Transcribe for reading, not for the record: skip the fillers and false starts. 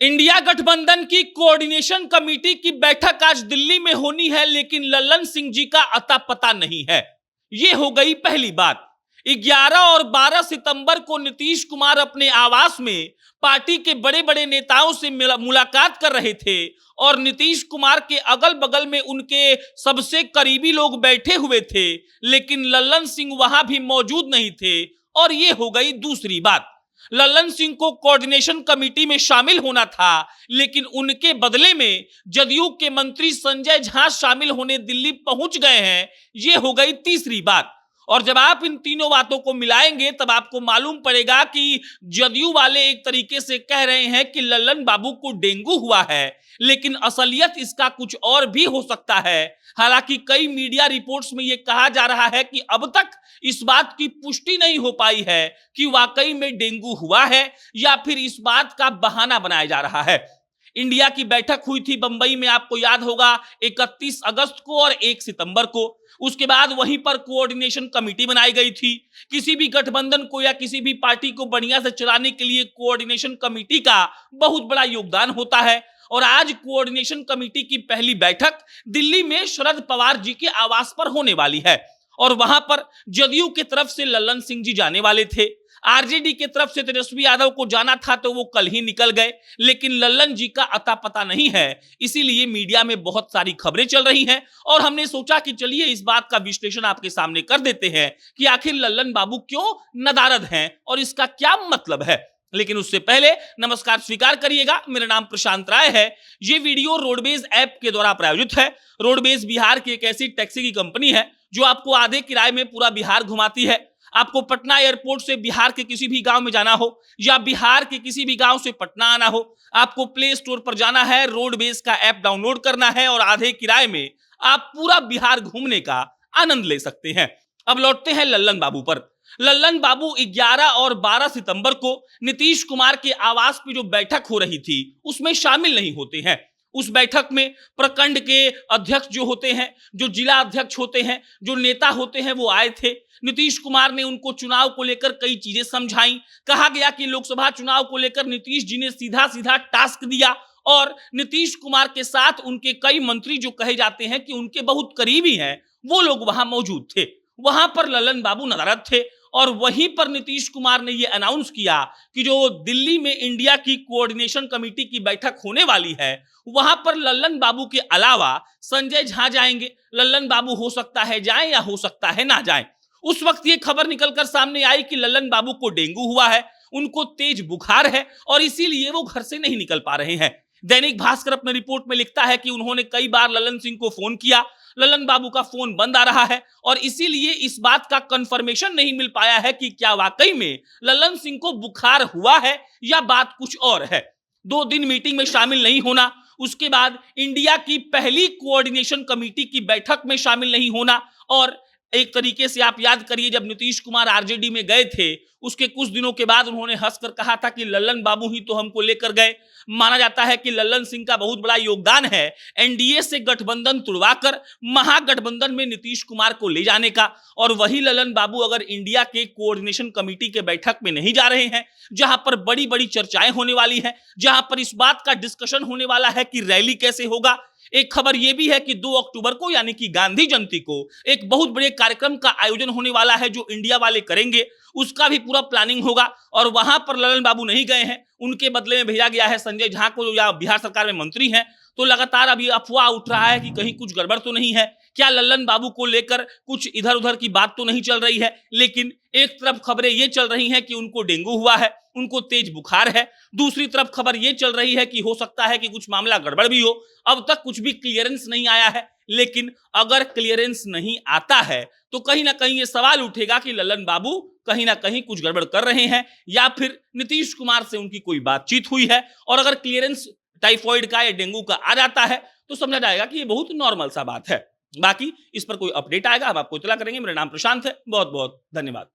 India गठबंधन की coordination committee की बैठक आज दिल्ली में होनी है, लेकिन लल्लन सिंह जी का अता पता नहीं है। यह हो गई पहली बात। 11 और 12 सितंबर को नीतीश कुमार अपने आवास में पार्टी के बड़े बड़े नेताओं से मुलाकात कर रहे थे और नीतीश कुमार के अगल बगल में उनके सबसे करीबी लोग बैठे हुए थे, लेकिन लल्लन सिंह वहां भी मौजूद नहीं थे। और यह हो गई दूसरी बात। लल्लन सिंह को कोऑर्डिनेशन कमेटी में शामिल होना था, लेकिन उनके बदले में जदयू के मंत्री संजय झा शामिल होने दिल्ली पहुंच गए हैं। यह हो गई तीसरी बात। और जब आप इन तीनों बातों को मिलाएंगे तब आपको मालूम पड़ेगा कि जदयू वाले एक तरीके से कह रहे हैं कि लल्लन बाबू को डेंगू हुआ है, लेकिन असलियत इसका कुछ और भी हो सकता है। हालांकि कई मीडिया रिपोर्ट्स में यह कहा जा रहा है कि अब तक इस बात की पुष्टि नहीं हो पाई है कि वाकई में डेंगू हुआ है या फिर इस बात का बहाना बनाया जा रहा है। इंडिया की बैठक हुई थी बंबई में, आपको याद होगा, 31 अगस्त को और 1 सितंबर को। उसके बाद वहीं पर कोऑर्डिनेशन कमेटी बनाई गई थी। किसी भी गठबंधन को या किसी भी पार्टी को बढ़िया से चलाने के लिए कोऑर्डिनेशन कमेटी का बहुत बड़ा योगदान होता है। और आज कोऑर्डिनेशन कमेटी की पहली बैठक दिल्ली में शरद पवार जी के आवास पर होने वाली है और वहां पर जदयू की तरफ से लल्लन सिंह जी जाने वाले थे। आरजेडी की तरफ से तेजस्वी यादव को जाना था तो वो कल ही निकल गए, लेकिन लल्लन जी का अता पता नहीं है। इसीलिए मीडिया में बहुत सारी खबरें चल रही हैं और हमने सोचा कि चलिए इस बात का विश्लेषण आपके सामने कर देते हैं कि आखिर लल्लन बाबू क्यों नदारद हैं और इसका क्या मतलब है। लेकिन उससे पहले नमस्कार स्वीकार करिएगा, मेरा नाम प्रशांत राय है। ये वीडियो रोडवेज ऐप के द्वारा प्रायोजित है। रोडवेज बिहार की एक ऐसी टैक्सी की कंपनी है जो आपको आधे किराए में पूरा बिहार घुमाती है। आपको पटना एयरपोर्ट से बिहार के किसी भी गांव में जाना हो या बिहार के किसी भी गांव से पटना आना हो, आपको प्ले स्टोर पर जाना है, रोडवेज का ऐप डाउनलोड करना है और आधे किराए में आप पूरा बिहार घूमने का आनंद ले सकते हैं। अब लौटते हैं लल्लन बाबू पर। लल्लन बाबू 11 और 12 सितंबर को नीतीश कुमार के आवास पर जो बैठक हो रही थी उसमें शामिल नहीं होते हैं। उस बैठक में प्रखंड के अध्यक्ष जो होते हैं, जो जिला अध्यक्ष होते हैं, जो नेता होते हैं, वो आए थे। नीतीश कुमार ने उनको चुनाव को लेकर कई चीजें समझाई। कहा गया कि लोकसभा चुनाव को लेकर नीतीश जी ने सीधा सीधा टास्क दिया और नीतीश कुमार के साथ उनके कई मंत्री जो कहे जाते हैं कि उनके बहुत करीबी हैं, वो लोग वहां मौजूद थे। वहां पर लल्लन बाबू नदारद थे और वहीं पर नीतीश कुमार ने यह अनाउंस किया कि जो दिल्ली में इंडिया की कोऑर्डिनेशन कमेटी की बैठक होने वाली है वहां पर लल्लन बाबू के अलावा संजय झा जाएंगे। लल्लन बाबू हो सकता है जाएं या हो सकता है ना जाएं। उस वक्त ये खबर निकलकर सामने आई कि लल्लन बाबू को डेंगू हुआ है, उनको तेज बुखार है और इसीलिए वो घर से नहीं निकल पा रहे हैं। दैनिक भास्कर अपने रिपोर्ट में लिखता है कि उन्होंने कई बार लल्लन सिंह को फोन किया, लल्लन बाबू का फोन बंद आ रहा है और इसीलिए इस बात का कंफर्मेशन नहीं मिल पाया है कि क्या वाकई में लल्लन सिंह को बुखार हुआ है या बात कुछ और है। 2 दिन मीटिंग में शामिल नहीं होना, उसके बाद इंडिया की पहली कोऑर्डिनेशन कमेटी की बैठक में शामिल नहीं होना और एक तरीके से आप याद करिए जब नीतीश कुमार आरजेडी में गए थे उसके कुछ दिनों के बाद उन्होंने हंसकर कहा था कि लल्लन बाबू ही तो हमको लेकर गए। माना जाता है कि लल्लन सिंह का बहुत बड़ा योगदान है एनडीए से गठबंधन तुड़वाकर महागठबंधन में नीतीश कुमार को ले जाने का। और वही लल्लन बाबू अगर इंडिया के कोऑर्डिनेशन कमेटी के बैठक में नहीं जा रहे हैं, जहां पर बड़ी बड़ी चर्चाएं होने वाली हैं, जहां पर इस बात का डिस्कशन होने वाला है कि रैली कैसे होगा। एक खबर यह भी है कि 2 अक्टूबर को यानी कि गांधी जयंती को एक बहुत बड़े कार्यक्रम का आयोजन होने वाला है जो इंडिया वाले करेंगे, उसका भी पूरा प्लानिंग होगा और वहां पर लल्लन बाबू नहीं गए हैं। उनके बदले में भेजा गया है संजय झा को, या बिहार सरकार में मंत्री हैं। तो लगातार अभी अफवाह उठ रहा है कि कहीं कुछ गड़बड़ तो नहीं है, क्या लल्लन बाबू को लेकर कुछ इधर उधर की बात तो नहीं चल रही है। लेकिन एक तरफ खबरें ये चल रही हैं कि उनको डेंगू हुआ है, उनको तेज बुखार है, दूसरी तरफ खबर ये चल रही है कि हो सकता है कि कुछ मामला गड़बड़ भी हो। अब तक कुछ भी क्लियरेंस नहीं आया है, लेकिन अगर क्लियरेंस नहीं आता है तो कहीं ना कहीं ये सवाल उठेगा कि लल्लन बाबू कहीं ना कहीं कुछ गड़बड़ कर रहे हैं या फिर नीतीश कुमार से उनकी कोई बातचीत हुई है। और अगर क्लियरेंस टाइफॉइड का या डेंगू का आ जाता है तो समझा जाएगा कि ये बहुत नॉर्मल सा बात है। बाकी इस पर कोई अपडेट आएगा हम आपको इत्तला करेंगे। मेरा नाम प्रशांत है, बहुत बहुत धन्यवाद।